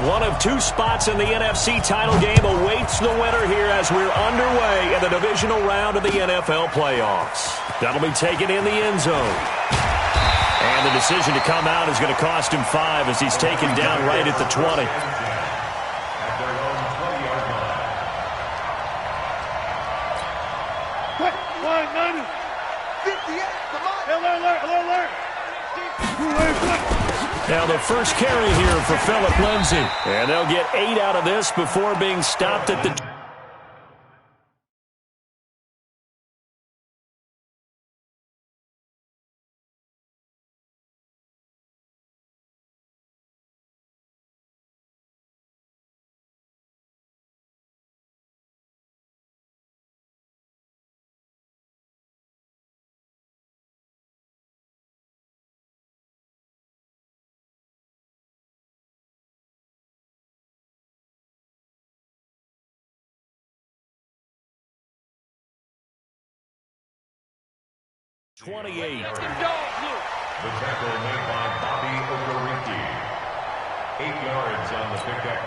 One of two spots in the NFC title game awaits the winner here as we're underway in the divisional round of the NFL playoffs. That'll be taken in the end zone. And the decision to come out is going to cost him 5 as he's taken down right at the 20. Now the first carry here for Phillip Lindsay. And they'll get 8 out of this before being stopped at the... The tackle made by Bobby Okereke. 8 yards on the pickup.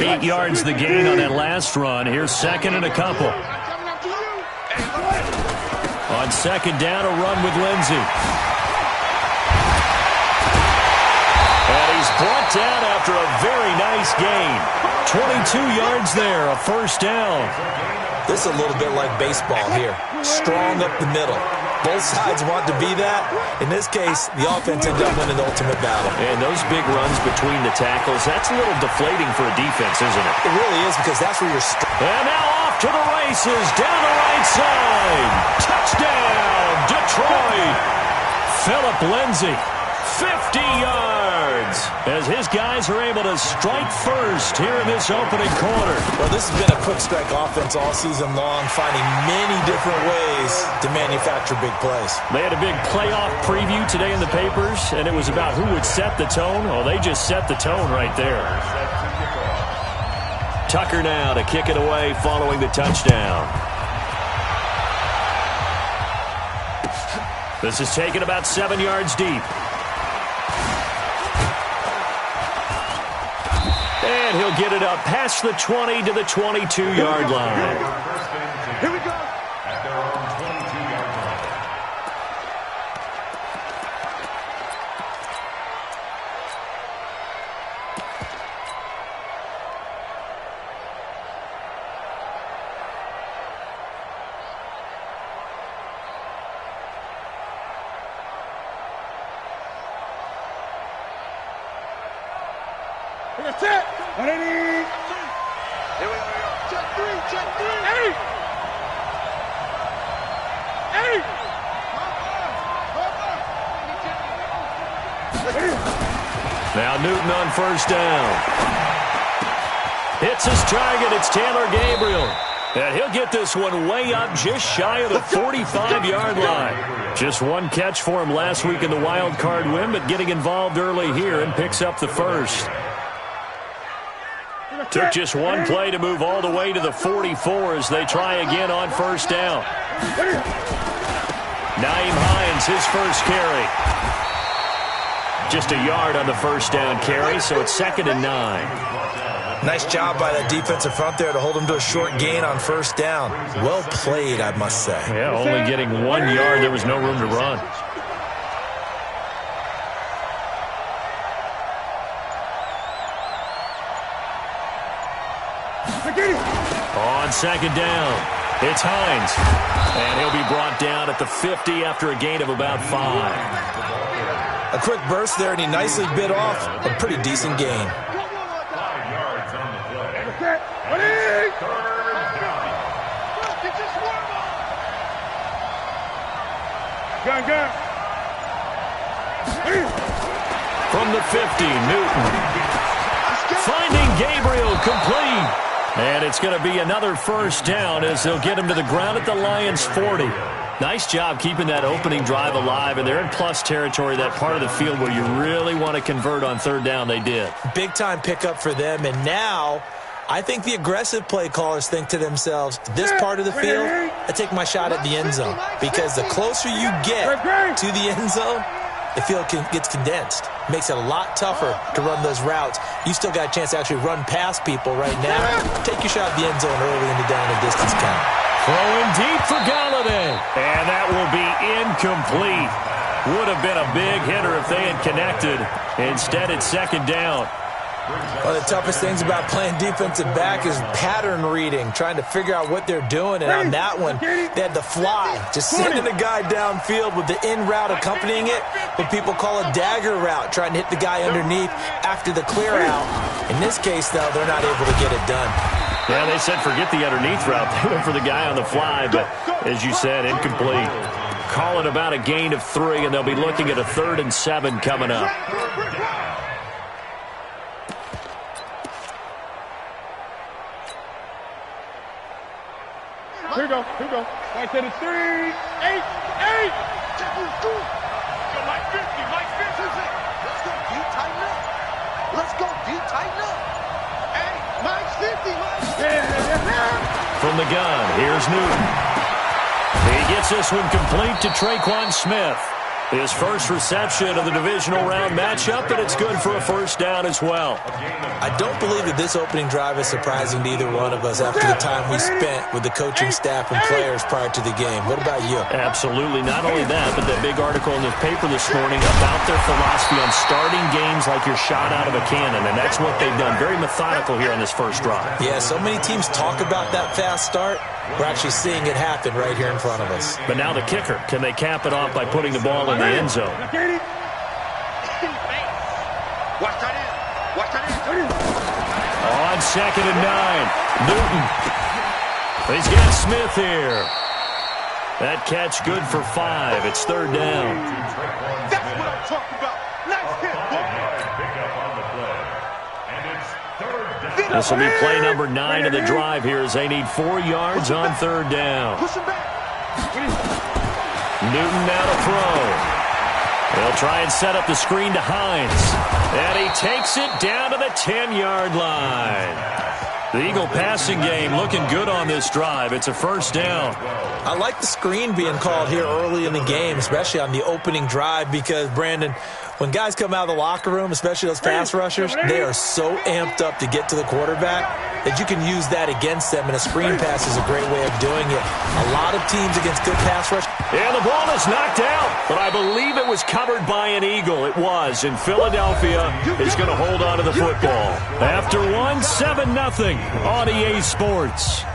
8 yards the gain on that last run. Here's second and a couple. On second down, a run with Lindsay. And he's brought down after a very nice gain. 22 yards there, a first down. This is a little bit like baseball here. Strong up the middle. Both sides want to be that. In this case, the offense ended up winning the ultimate battle. And those big runs between the tackles, that's a little deflating for a defense, isn't it? It really is, because that's where you're... And now off to the races, down the right side. Touchdown, Detroit. Phillip Lindsay, 50 yards, as his guys are able to strike first here in this opening quarter. Well, this has been a quick strike offense all season long, finding many different ways to manufacture big plays. They had a big playoff preview today in the papers, and it was about who would set the tone. Well, they just set the tone right there. Tucker now to kick it away following the touchdown. This is taken about 7 yards deep. And he'll get it up past the 20 to the 22-yard line. Here we go. At their own 22-yard line. That's it. Ready? Here we go. Check three. Hey! Now Newton on first down. Hits his target. It's Taylor Gabriel. And he'll get this one way up just shy of the 45-yard line. Just one catch for him last week in the wild card win, but getting involved early here and picks up the first. Took just one play to move all the way to the 44 as they try again on first down. Nyheim Hines, his first carry. Just a yard on the first down carry, so it's 2nd and 9. Nice job by that defensive front there to hold him to a short gain on first down. Well played, I must say. Yeah, only getting 1 yard. There was no room to run. On second down, it's Hines. And he'll be brought down at the 50 after a gain of about 5. A quick burst there, and he nicely bit off a pretty decent gain. 5 yards on the play. Gun. From the 50, Newton. Finding Gabriel complete. And it's going to be another first down as they'll get him to the ground at the Lions' 40. Nice job keeping that opening drive alive, and they're in plus territory, that part of the field where you really want to convert on third down. They did. Big-time pickup for them, and now I think the aggressive play callers think to themselves, this part of the field, I take my shot at the end zone, because the closer you get to the end zone, the field gets condensed. Makes it a lot tougher to run those routes you still got a chance to actually run past people right now. Take your shot at the end zone early in the down and distance count. Throwing deep for Galladay. And that will be incomplete. Would have been a big hitter if they had connected. Instead, it's second down. One of the toughest things about playing defensive back is pattern reading, trying to figure out what they're doing. And on that one, they had the fly, just sending a guy downfield with the in route accompanying it, what people call a dagger route, trying to hit the guy underneath after the clear out. In this case, though, they're not able to get it done. Yeah, they said forget the underneath route. They went for the guy on the fly, but as you said, incomplete. Call it about a gain of 3, and they'll be looking at a 3rd and 7 coming up. Here we go. I said it's 3, 8, 8. Like 50. Let's go deep, tighten up. Hey, Mike's 50. From the gun, here's Newton. He gets this one complete to Traquan Smith. His first reception of the divisional round matchup, and it's good for a first down as well. I don't believe that this opening drive is surprising to either one of us after the time we spent with the coaching staff and players prior to the game. What about you? Absolutely. Not only that, but that big article in the paper this morning about their philosophy on starting games like you're shot out of a cannon, and that's what they've done. Very methodical here on this first drive. Yeah, so many teams talk about that fast start. We're actually seeing it happen right here in front of us. But now the kicker. Can they cap it off by putting the ball in the end zone? On 2nd and 9, Newton. He's got Smith here. That catch good for 5. It's 3rd down. That's what I'm talking about. Nice hit, This will be play number 9 of the drive here as they need 4 yards on 3rd down. Newton now to throw. They'll try and set up the screen to Hines. And he takes it down to the 10-yard line. The Eagle passing game looking good on this drive. It's a first down. I like the screen being called here early in the game, especially on the opening drive, because, Brandon, when guys come out of the locker room, especially those pass rushers, they are so amped up to get to the quarterback that you can use that against them, and a screen pass is a great way of doing it. A lot of teams against good pass rush. And the ball is knocked out, but I believe it was covered by an Eagle. It was, and Philadelphia is going to hold on to the football. After 7-0 on EA Sports.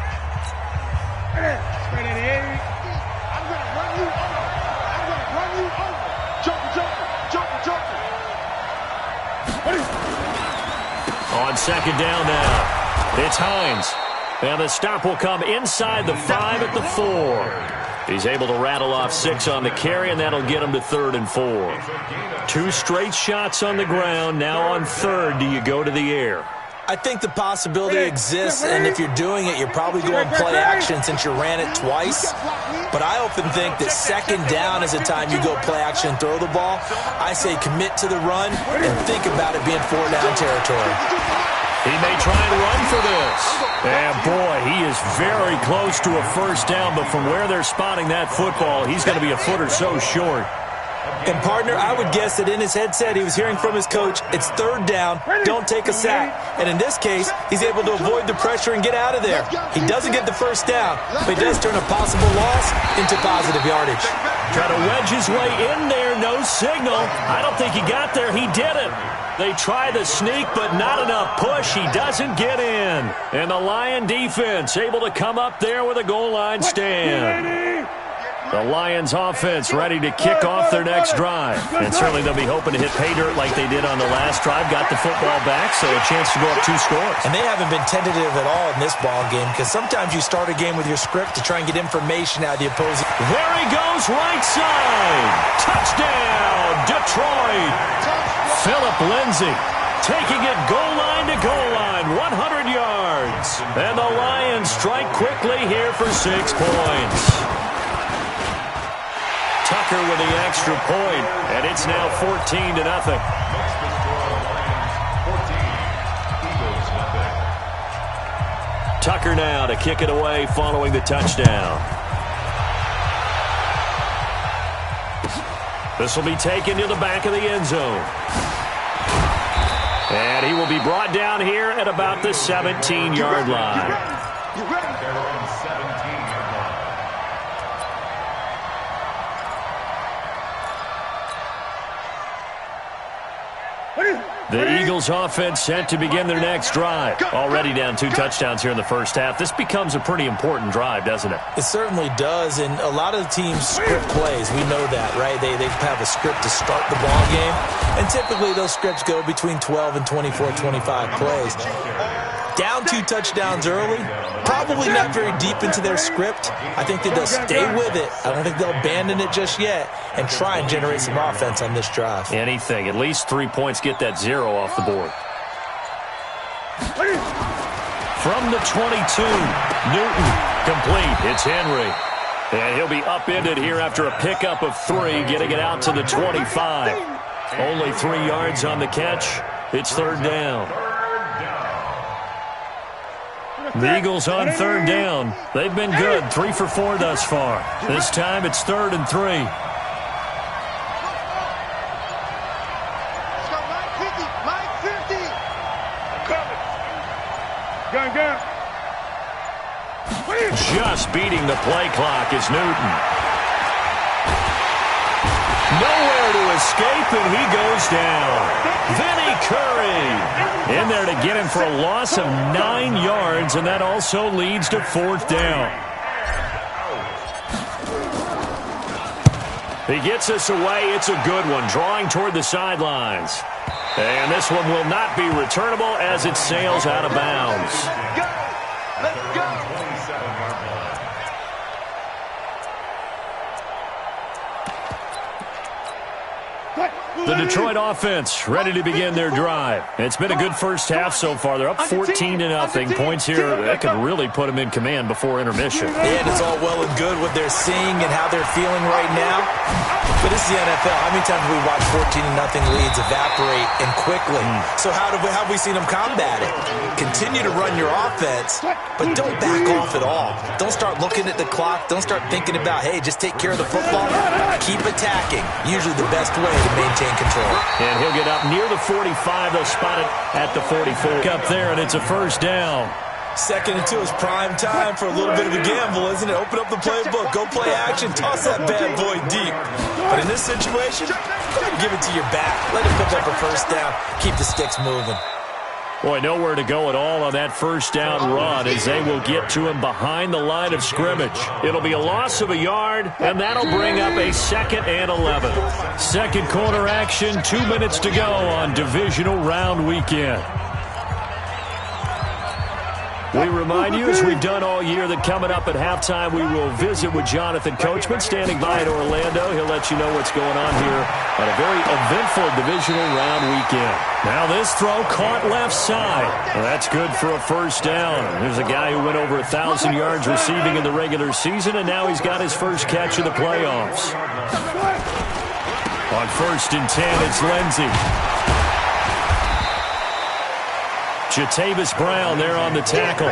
On 2nd down now, it's Hines. And the stop will come inside the 5 at the 4. He's able to rattle off 6 on the carry, and that'll get him to 3rd and 4. 2 straight shots on the ground. Now on 3rd, do you go to the air? I think the possibility exists, and if you're doing it, you're probably going play action since you ran it twice. But I often think that 2nd down is a time you go play action and throw the ball. I say commit to the run and think about it being 4-down territory. He may try and run for this. And boy, he is very close to a first down, but from where they're spotting that football, he's going to be a foot or so short. And, partner, I would guess that in his headset he was hearing from his coach, it's 3rd down, don't take a sack. And in this case, he's able to avoid the pressure and get out of there. He doesn't get the first down, but he does turn a possible loss into positive yardage. Try to wedge his way in there, no signal. I don't think he got there. He didn't. They try the sneak, but not enough push. He doesn't get in. And the Lion defense able to come up there with a goal line stand. The Lions offense ready to kick off their next drive. And certainly they'll be hoping to hit pay dirt like they did on the last drive. Got the football back, so a chance to go up 2 scores. And they haven't been tentative at all in this ball game, because sometimes you start a game with your script to try and get information out of the opposing. There he goes, right side. Touchdown, Detroit. Philip Lindsay taking it goal line to goal line, 100 yards. And the Lions strike quickly here for 6 points. Tucker with the extra point, and it's now 14-0. Tucker now to kick it away following the touchdown. This will be taken to the back of the end zone. And he will be brought down here at about the 17-yard line. Their own 17-yard line. The Eagles offense set to begin their next drive. Already down 2 touchdowns here in the first half. This becomes a pretty important drive, doesn't it? It certainly does, and a lot of the teams script plays. We know that, right? They have a script to start the ball game, and typically those scripts go between 12 and 24, 25 plays. Down 2 touchdowns early, probably not very deep into their script. I think that they'll stay with it. I don't think they'll abandon it just yet and try and generate some offense on this drive. Anything. At least 3 points, get that 0 off the board. From the 22, Newton, complete. It's Henry. And he'll be upended here after a pickup of 3, getting it out to the 25. Only 3 yards on the catch. It's 3rd down. The Eagles on 3rd down. They've been good, 3 for 4 thus far. This time it's 3rd and 3. Let's go, line 50. I'm coming. Gun. Just beating the play clock is Newton. Nowhere to escape, and he goes down. Vinny Curry in there to get him for a loss of 9 yards, and that also leads to 4th down. He gets us away. It's a good one, drawing toward the sidelines. And this one will not be returnable as it sails out of bounds. Let's go. The Detroit offense ready to begin their drive. It's been a good first half so far. They're up 14-0. Points here that could really put them in command before intermission. And it's all well and good what they're seeing and how they're feeling right now. But this is the NFL. How many times have we watched 14-0 leads evaporate and quickly? So how have we seen them combat it? Continue to run your offense, but don't back off at all. Don't start looking at the clock. Don't start thinking about, hey, just take care of the football. Keep attacking. Usually the best way to maintain control. And he'll get up near the 45. They'll spot it at the 44. Up there, and it's a 1st down. 2nd and 2 is prime time for a little bit of a gamble, isn't it? Open up the playbook, go play action, toss that bad boy deep. But in this situation, go ahead and give it to your back. Let him pick up a 1st down. Keep the sticks moving. Boy, nowhere to go at all on that 1st down run as they will get to him behind the line of scrimmage. It'll be a loss of a yard, and that'll bring up a 2nd and 11. 2nd quarter action, 2 minutes to go on divisional round weekend. We remind you, as we've done all year, that coming up at halftime, we will visit with Jonathan Coachman standing by in Orlando. He'll let you know what's going on here on a very eventful divisional round weekend. Now this throw caught left side. Well, that's good for a 1st down. There's a guy who went over 1,000 yards receiving in the regular season, and now he's got his first catch of the playoffs. On 1st and 10, it's Lindsey. Jatavis Brown there on the tackle.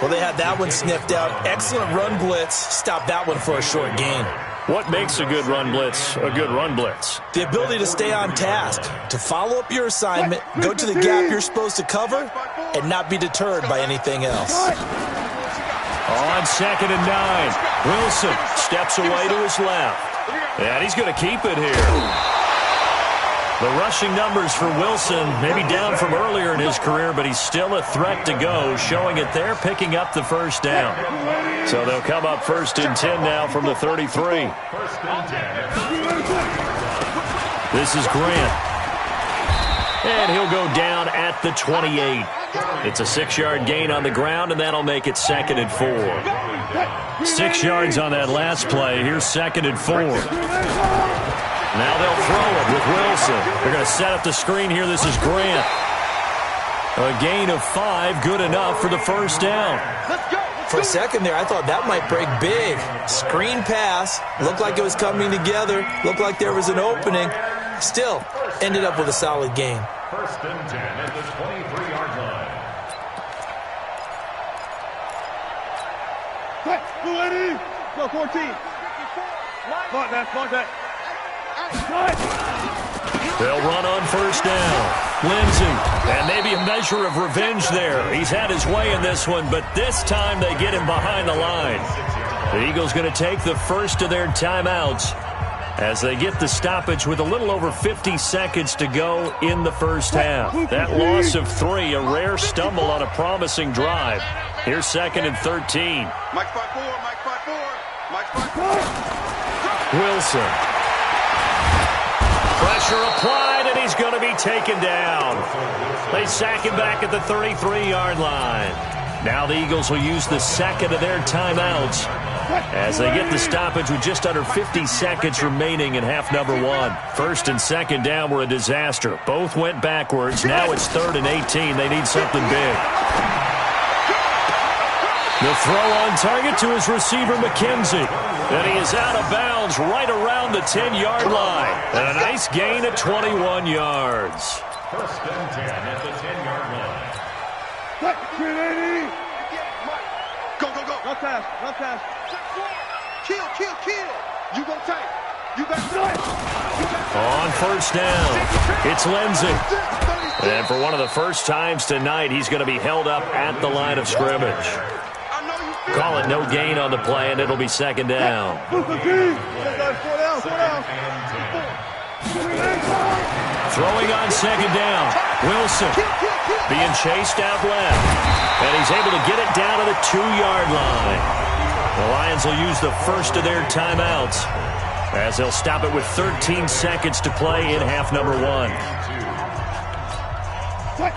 Well, they had that one sniffed out. Excellent run blitz. Stop that one for a short gain. What makes a good run blitz a good run blitz? The ability to stay on task, to follow up your assignment, go to the gap you're supposed to cover, and not be deterred by anything else. On 2nd and 9, Wilson steps away to his left. And he's going to keep it here. The rushing numbers for Wilson maybe down from earlier in his career, but he's still a threat to go, showing it there, picking up the 1st down. So they'll come up 1st and 10 now from the 33. This is Grant. And he'll go down at the 28. It's a 6-yard gain on the ground, and that'll make it 2nd and 4. 6 yards on that last play. Here's 2nd and 4. Now they'll throw it with Wilson. They're going to set up the screen here. This is Grant. A gain of 5, good enough for the 1st down. For a second there, I thought that might break big. Screen pass. Looked like it was coming together. Looked like there was an opening. Still, ended up with a solid gain. 1st and 10 at the 23-yard line. Blue lady. Go 14. Spot that. The They'll run on first down. Lindsey, and maybe a measure of revenge there. He's had his way in this one, but this time they get him behind the line. The Eagles going to take the first of their timeouts as they get the stoppage with a little over 50 seconds to go in the first half. That loss of 3, a rare stumble on a promising drive. Here's 2nd and 13. Mike 5-4, Mike 5-4, Mike 5-4. Wilson. Pressure applied, and he's going to be taken down. They sack him back at the 33-yard line. Now the Eagles will use the second of their timeouts as they get the stoppage with just under 50 seconds remaining in half number 1. 1st and 2nd down were a disaster. Both went backwards. Now it's 3rd and 18. They need something big. The throw on target to his receiver, McKenzie. And he is out of bounds right around the 10-yard line. And a nice gain of 21 yards. 1st and 10 at the 10-yard line. Go, go, go. Run pass. Kill. You go tight. You got tight. On first down, it's Lindsey. And for one of the first times tonight, he's going to be held up at the line of scrimmage. Call it no gain on the play, and it'll be 2nd down. Throwing on 2nd down. Wilson being chased out left. And he's able to get it down to the 2-yard line. The Lions will use the first of their timeouts as they'll stop it with 13 seconds to play in half number 1.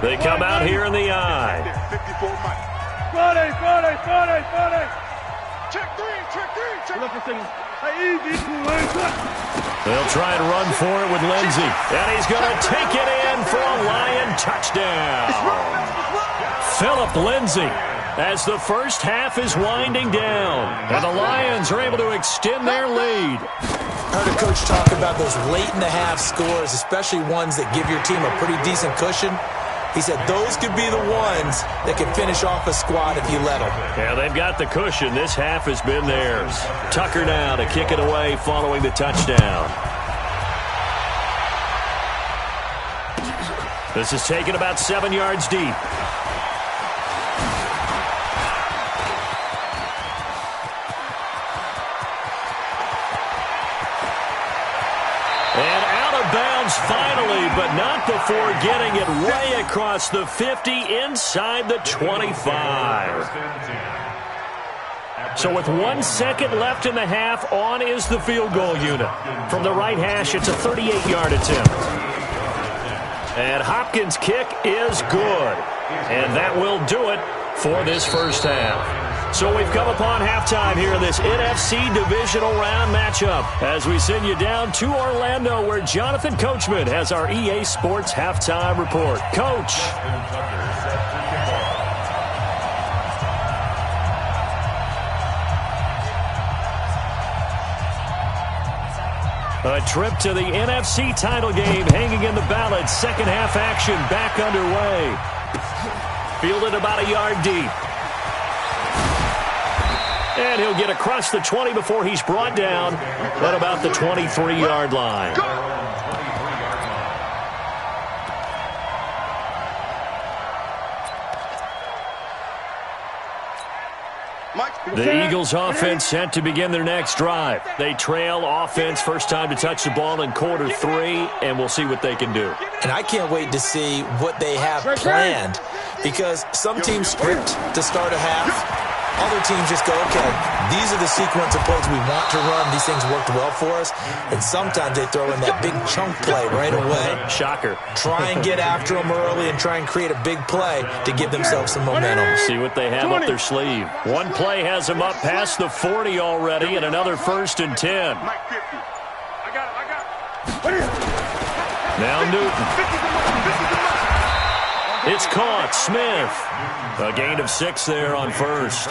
They come out here in the eye. 54 Mike. Friday. Check three. They'll try and run for it with Lindsey. And he's going to take it in for a Lion touchdown. Philip Lindsey as the first half is winding down. And the Lions are able to extend their lead. Heard a coach talk about those late-in-the-half scores, especially ones that give your team a pretty decent cushion. He said those could be the ones that could finish off a squad if you let them. Yeah, they've got the cushion. This half has been theirs. Tucker now to kick it away following the touchdown. This is taken about 7 yards deep. And out of bounds finally, but not before getting it way across the 50 inside the 25. So with 1 second left in the half, on is the field goal unit. From the right hash, it's a 38-yard attempt. And Hopkins' kick is good. And that will do it for this first half. So we've come upon halftime here in this NFC divisional round matchup as we send you down to Orlando where Jonathan Coachman has our EA Sports halftime report. Coach. A trip to the NFC title game hanging in the balance. Second half action back underway. Fielded about a yard deep. And he'll get across the 20 before he's brought down at about the 23-yard line. The Eagles offense set to begin their next drive. They trail offense first time to touch the ball in quarter 3, and we'll see what they can do. And I can't wait to see what they have planned because some teams script to start a half. Other teams just go, okay, these are the sequence of plays we want to run. These things worked well for us. And sometimes they throw in that big chunk play right away. Shocker. Try and get after them early and try and create a big play to give themselves some momentum. See what they have up their sleeve. One play has them up past the 40 already and another 1st and 10. Now Newton. It's caught. Smith. A gain of 6 there on first.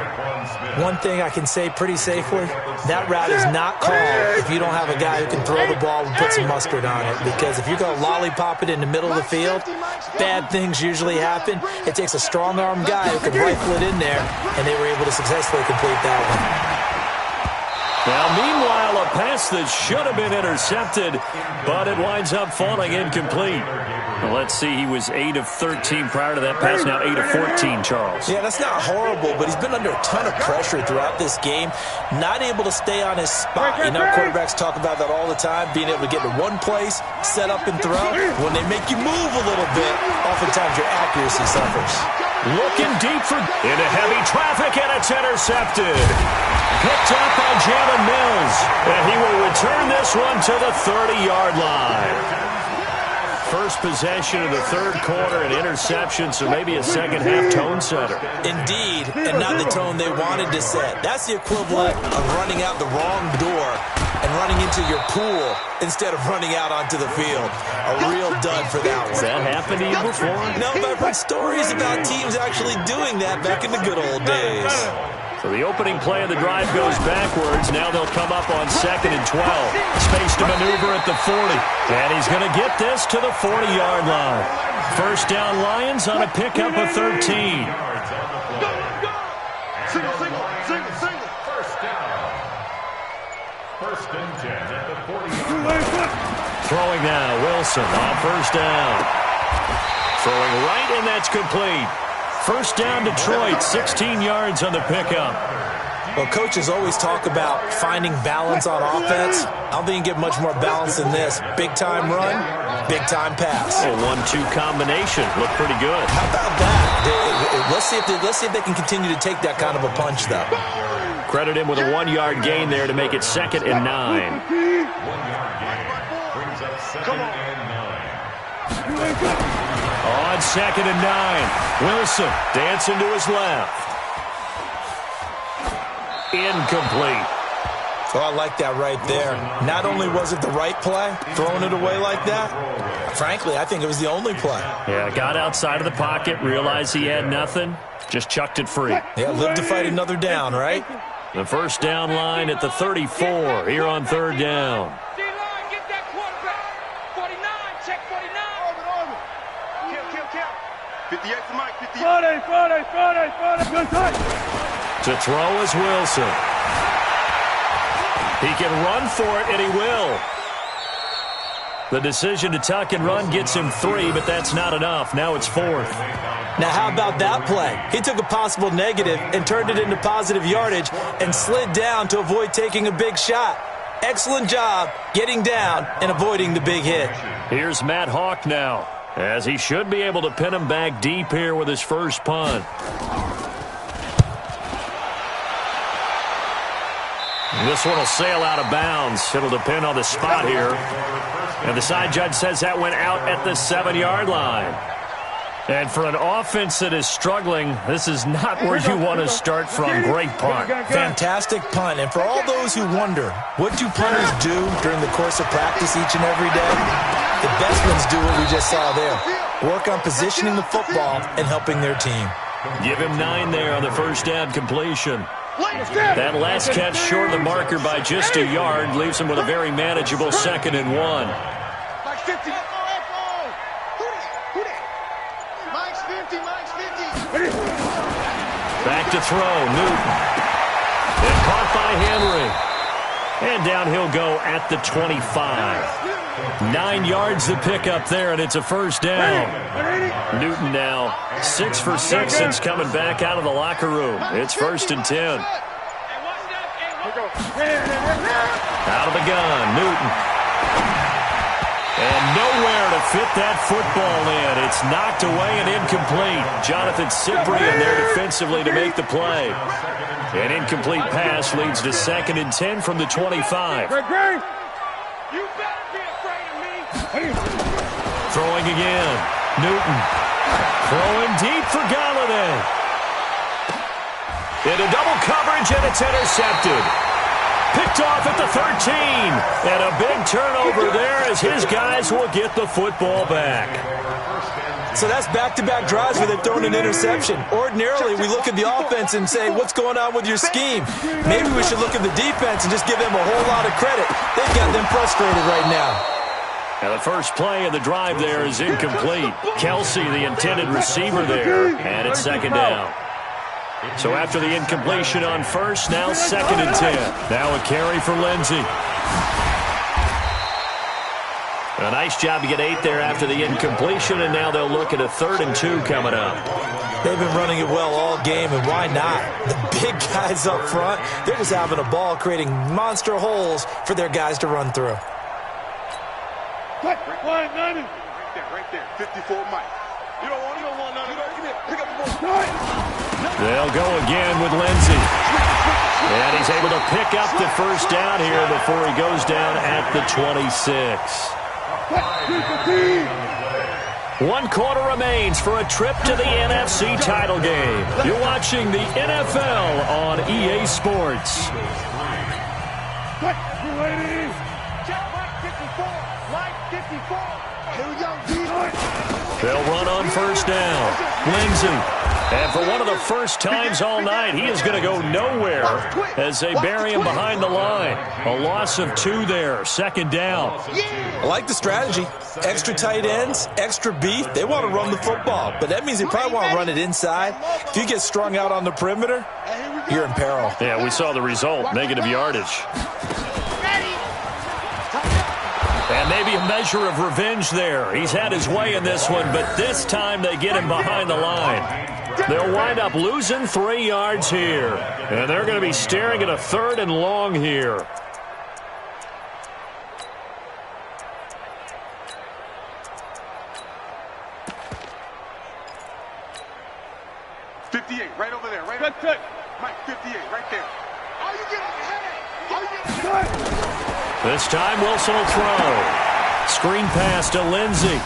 One thing I can say pretty safely, that route is not called if you don't have a guy who can throw the ball and put some mustard on it. Because if you're going to lollipop it in the middle of the field, bad things usually happen. It takes a strong-arm guy who can rifle it in there, and they were able to successfully complete that one. Now, meanwhile, a pass that should have been intercepted, but it winds up falling incomplete. Well, let's see, he was 8 of 13 prior to that pass, now 8 of 14, Charles. Yeah, that's not horrible, but he's been under a ton of pressure throughout this game, not able to stay on his spot. You know, quarterbacks talk about that all the time, being able to get to one place, set up and throw. When they make you move a little bit, oftentimes your accuracy suffers. Looking deep into heavy traffic, and it's intercepted. Picked up by Jalen Mills, and he will return this one to the 30-yard line. First possession of the third quarter, an interception, so maybe a second-half tone setter. Indeed, and not the tone they wanted to set. That's the equivalent of running out the wrong door and running into your pool instead of running out onto the field. A real dud for that one. Has that happened to you before? No, but I've heard stories about teams actually doing that back in the good old days. So the opening play of the drive goes backwards. Now they'll come up on 2nd and 12. Space to maneuver at the 40. And he's going to get this to the 40-yard line. First down Lions on a pickup of 13. Single. First down. First and 10 at the 40-yard line. Throwing now, Wilson on first down. Throwing right, and that's complete. First down Detroit, 16 yards on the pickup. Well, coaches always talk about finding balance on offense. I don't think you get much more balance than this. Big-time run, big-time pass. A 1-2 combination. Looked pretty good. How about that? Let's see if they can continue to take that kind of a punch, though. Credit him with a 1-yard gain there to make it 2nd and 9. 1-yard gain brings up 2nd and 9. On 2nd and 9, Wilson dancing to his left. Incomplete. Oh, I like that right there. Not only was it the right play, throwing it away like that, frankly, I think it was the only play. Yeah, got outside of the pocket, realized he had nothing, just chucked it free. Yeah, live to fight another down, right? The first down line at the 34 here on 3rd down. To throw is Wilson. He can run for it, and he will. The decision to tuck and run gets him 3, but that's not enough. Now it's 4th. Now, how about that play? He took a possible negative and turned it into positive yardage and slid down to avoid taking a big shot. Excellent job getting down and avoiding the big hit. Here's Matt Hawk now, as he should be able to pin him back deep here with his first punt. This one will sail out of bounds. It'll depend on the spot here. And the side judge says that went out at the 7-yard line. And for an offense that is struggling, this is not where you want to start from. Great punt. Fantastic punt. And for all those who wonder, what do punters do during the course of practice each and every day? The best ones do what we just saw there. Work on positioning the football and helping their team. Give him 9 there on the first down completion. That last catch short of the marker by just a yard leaves him with a very manageable 2nd and 1. Back to throw, Newton. And caught by Henry. And down he'll go at the 25. 9 yards to pick up there, and it's a first down. Newton now 6 for 6 since coming back out of the locker room. It's 1st and 10. Out of the gun, Newton. And nowhere to fit that football in. It's knocked away and incomplete. Jonathan Cyprien there defensively to make the play. An incomplete pass leads to 2nd and 10 from the 25. Throwing again. Newton. Throwing deep for Galladay. Into double coverage, and it's intercepted. Picked off at the 13. And a big turnover there as his guys will get the football back. So that's back-to-back drives where they've thrown an interception. Ordinarily, we look at the offense and say, what's going on with your scheme? Maybe we should look at the defense and just give them a whole lot of credit. They've got them frustrated right now. And the first play of the drive there is incomplete. Kelsey, the intended receiver there, and it's 2nd down. So after the incompletion on first, now 2nd and 10. Now a carry for Lindsey. A nice job to get 8 there after the incompletion, and now they'll look at a 3rd and 2 coming up. They've been running it well all game, and why not? The big guys up front, they're just having a ball, creating monster holes for their guys to run through. Right there, 54 Mike. You don't want none of that. Pick up the ball. They'll go again with Lindsey. And he's able to pick up the first down here before he goes down at the 26. 1 quarter remains for a trip to the NFC title game. You're watching the NFL on EA Sports. They'll run on first down. Lindsey. And for one of the first times all night, he is going to go nowhere as they bury him behind the line. A loss of 2 there, 2nd down. I like the strategy. Extra tight ends, extra beef. They want to run the football, but that means they probably want to run it inside. If you get strung out on the perimeter, you're in peril. Yeah, we saw the result, negative yardage. And maybe a measure of revenge there. He's had his way in this one, but this time they get him behind the line. They'll wind up losing 3 yards here. And they're going to be staring at a 3rd and long here. Right over there, right there. Mike, 58, right there. How you get on your head? This time Wilson will throw. Screen pass to Lindsey.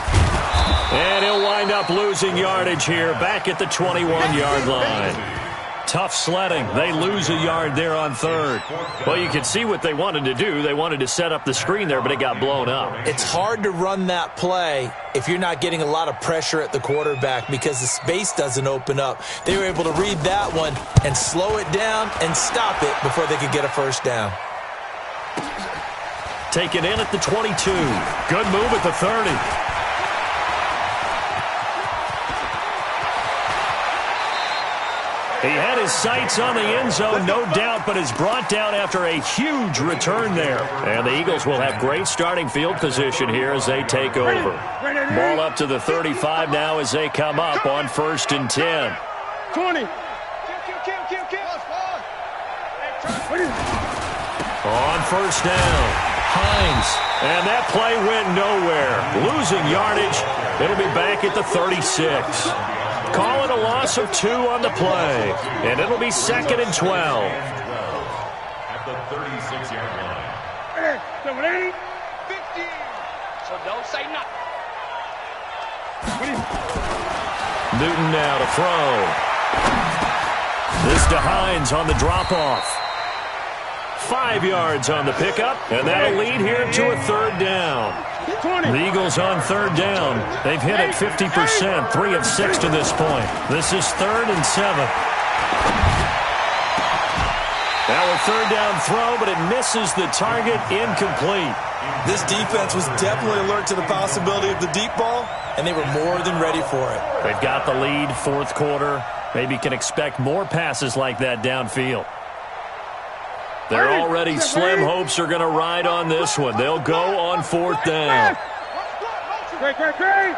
And he'll wind up losing yardage here back at the 21-yard line. Tough sledding. They lose a yard there on 3rd. Well, you can see what they wanted to do. They wanted to set up the screen there, but it got blown up. It's hard to run that play if you're not getting a lot of pressure at the quarterback because the space doesn't open up. They were able to read that one and slow it down and stop it before they could get a first down. Taken in at the 22. Good move at the 30. He had his sights on the end zone, no doubt, but is brought down after a huge return there. And the Eagles will have great starting field position here as they take over. Ball up to the 35 now as they come up on 1st and 10. 20. On 1st down, Hines. And that play went nowhere. Losing yardage. It'll be back at the 36. Call it a loss of 2 on the play. And it'll be 2nd and 12. At the 36-yard line. 50. So don't say nothing. Newton now to throw. This to Hines on the drop-off. 5 yards on the pickup, and that'll lead here to a 3rd down. The Eagles on 3rd down. They've hit it 50%, 3 of 6 to this point. This is 3rd and 7. Now a 3rd down throw, but it misses the target, incomplete. This defense was definitely alert to the possibility of the deep ball, and they were more than ready for it. They've got the lead, 4th quarter. Maybe can expect more passes like that downfield. Their already slim hopes are going to ride on this one. They'll go on 4th down. Great. Hey,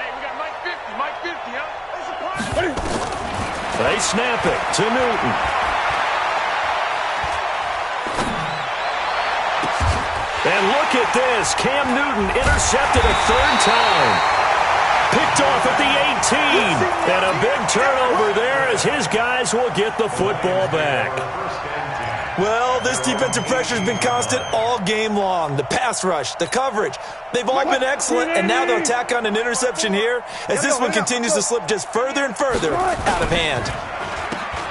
we got Mike 50, huh? They snap it to Newton. And look at this. Cam Newton intercepted a 3rd time. Picked off at the 18. And a big turnover there as his guys will get the football back. Well, this defensive pressure has been constant all game long. The pass rush, the coverage, they've all been excellent, and now they'll tack on an interception here as this one continues to slip just further and further out of hand.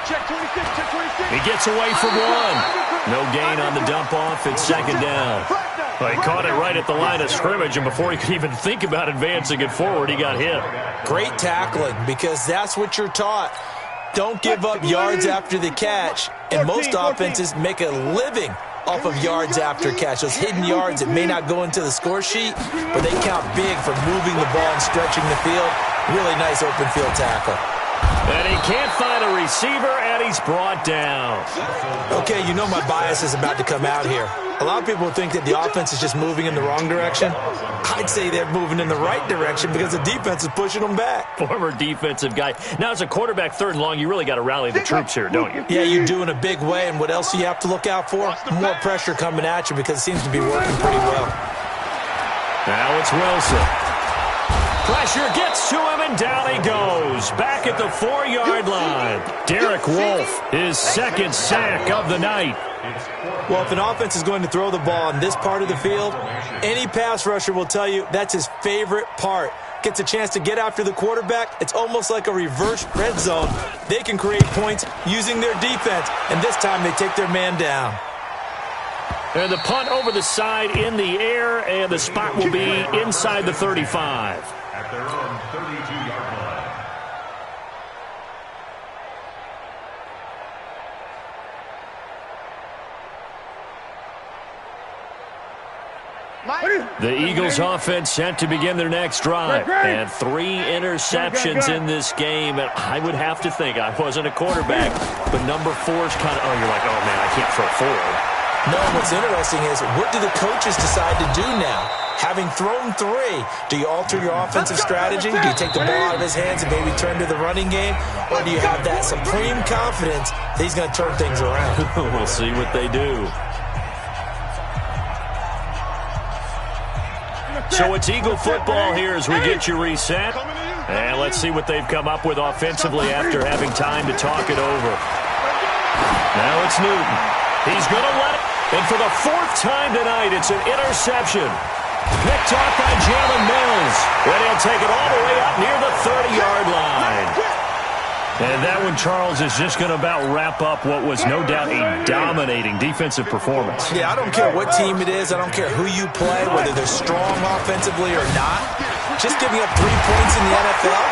Check 26, check 26. He gets away from 1. No gain on the dump off. It's 2nd down. Well, he caught it right at the line of scrimmage, and before he could even think about advancing it forward, he got hit. Great tackling, because that's what you're taught. Don't give up yards after the catch, and most offenses make a living off of yards after catch. Those hidden yards that may not go into the score sheet, but they count big for moving the ball and stretching the field. Really nice open field tackle. And he can't find a receiver, and he's brought down. Okay, you know my bias is about to come out here. A lot of people think that the offense is just moving in the wrong direction. I'd say they're moving in the right direction because the defense is pushing them back. Former defensive guy. Now, as a quarterback, 3rd and long, you really got to rally the troops here, don't you? Yeah, you do in a big way. And what else do you have to look out for? More pressure coming at you because it seems to be working pretty well. Now it's Wilson. Pressure gets to him, and down he goes. Back at the 4-yard line. Derek Wolfe, his 2nd sack of the night. Well, if an offense is going to throw the ball in this part of the field, any pass rusher will tell you that's his favorite part. Gets a chance to get after the quarterback. It's almost like a reverse red zone. They can create points using their defense, and this time they take their man down. And the punt over the side in the air, and the spot will be inside the 35. At their own 32-yard line. The Eagles offense set to begin their next drive. And 3 interceptions in this game. And I would have to think, I wasn't a quarterback, but number 4's kind of, you're like, oh, man, I can't throw 4. No, what's interesting is, what do the coaches decide to do now? Having thrown 3, do you alter your offensive strategy? Do you take the ball out of his hands and maybe turn to the running game? Or do you have that supreme confidence that he's going to turn things around? We'll see what they do. So it's Eagle football here as we get you reset. And let's see what they've come up with offensively after having time to talk it over. Now it's Newton. He's going to let it. And for the 4th time tonight, it's an interception. Picked off by Jalen Mills. And he'll take it all the way up near the 30-yard line. And that one, Charles, is just going to about wrap up what was no doubt a dominating defensive performance. Yeah, I don't care what team it is. I don't care who you play, whether they're strong offensively or not. Just giving up 3 points in the NFL,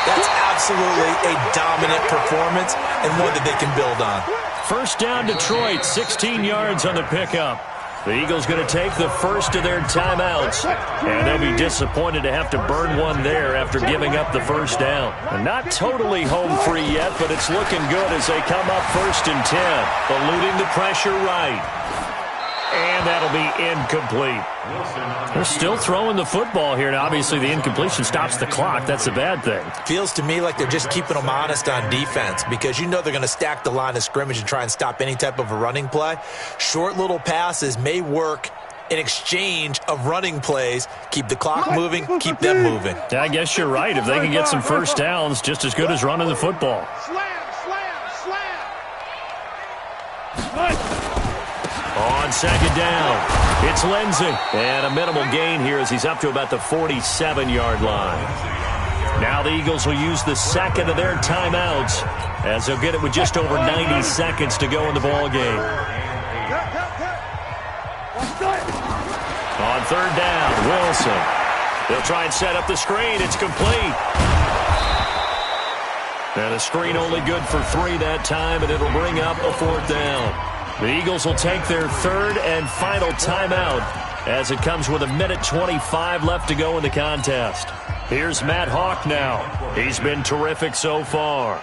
that's absolutely a dominant performance and one that they can build on. First down, Detroit, 16 yards on the pickup. The Eagles going to take the first of their timeouts, and they'll be disappointed to have to burn one there after giving up the first down. And not totally home free yet, but it's looking good as they come up 1st and 10, eluding the pressure right. And that'll be incomplete. They're still throwing the football here. Now, obviously, the incompletion stops the clock. That's a bad thing. Feels to me like they're just keeping them honest on defense because you know they're going to stack the line of scrimmage and try and stop any type of a running play. Short little passes may work in exchange of running plays. Keep the clock moving, keep them moving. Yeah, I guess you're right. If they can get some first downs, just as good as running the football. On 2nd down, it's Lindsey. And a minimal gain here as he's up to about the 47-yard line. Now the Eagles will use the 2nd of their timeouts as they'll get it with just over 90 seconds to go in the ball game. On 3rd down, Wilson. They'll try and set up the screen. It's complete. And a screen only good for 3 that time, and it'll bring up a 4th down. The Eagles will take their 3rd and final timeout as it comes with 1:25 left to go in the contest. Here's Matt Hawk now. He's been terrific so far.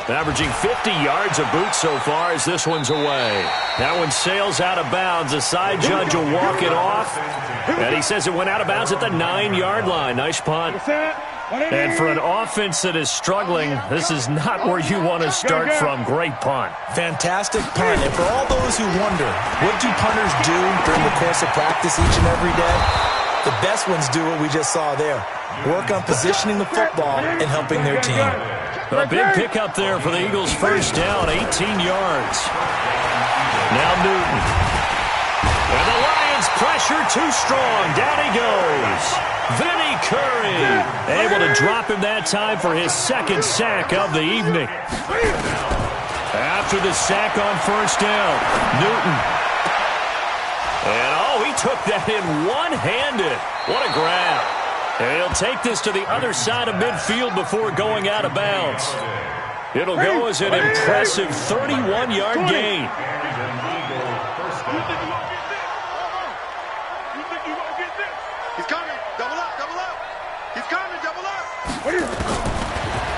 Averaging 50 yards a boot so far as this one's away. That one sails out of bounds. The side judge will walk it off. And he says it went out of bounds at the 9-yard line. Nice punt. And for an offense that is struggling, this is not where you want to start from. Great punt. Fantastic punt. And for all those who wonder, what do punters do during the course of practice each and every day? The best ones do what we just saw there. Work on positioning the football and helping their team. A big pickup there for the Eagles' first down, 18 yards. Now Newton. And the Lions pressure too strong. Down he goes. Vinny Curry able to drop him that time for his 2nd sack of the evening. After the sack on first down, Newton. And he took that in one-handed. What a grab. And he'll take this to the other side of midfield before going out of bounds. It'll go as an impressive 31-yard gain.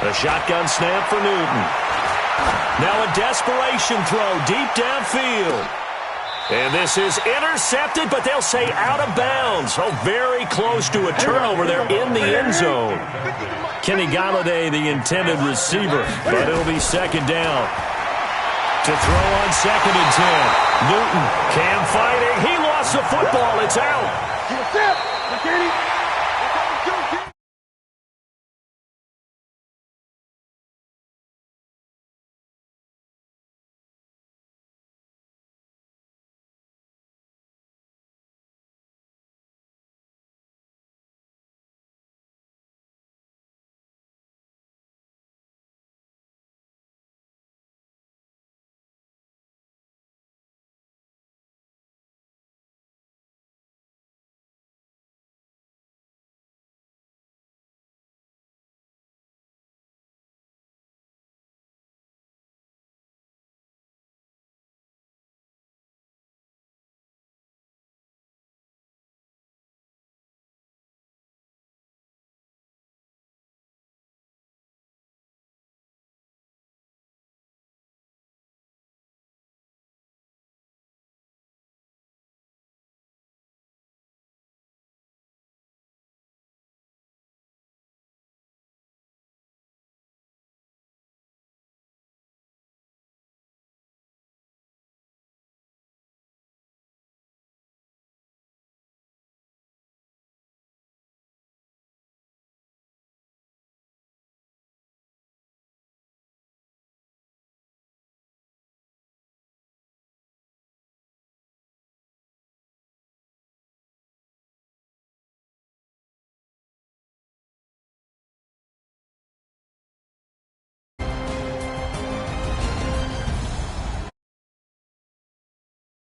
A shotgun snap for Newton. Now a desperation throw deep downfield. And this is intercepted, but they'll say out of bounds. Oh, very close to a turnover there in the end zone. Kenny Galladay, the intended receiver, but it'll be second down. To throw on 2nd and 10. Newton, Cam fighting. He lost the football. It's out.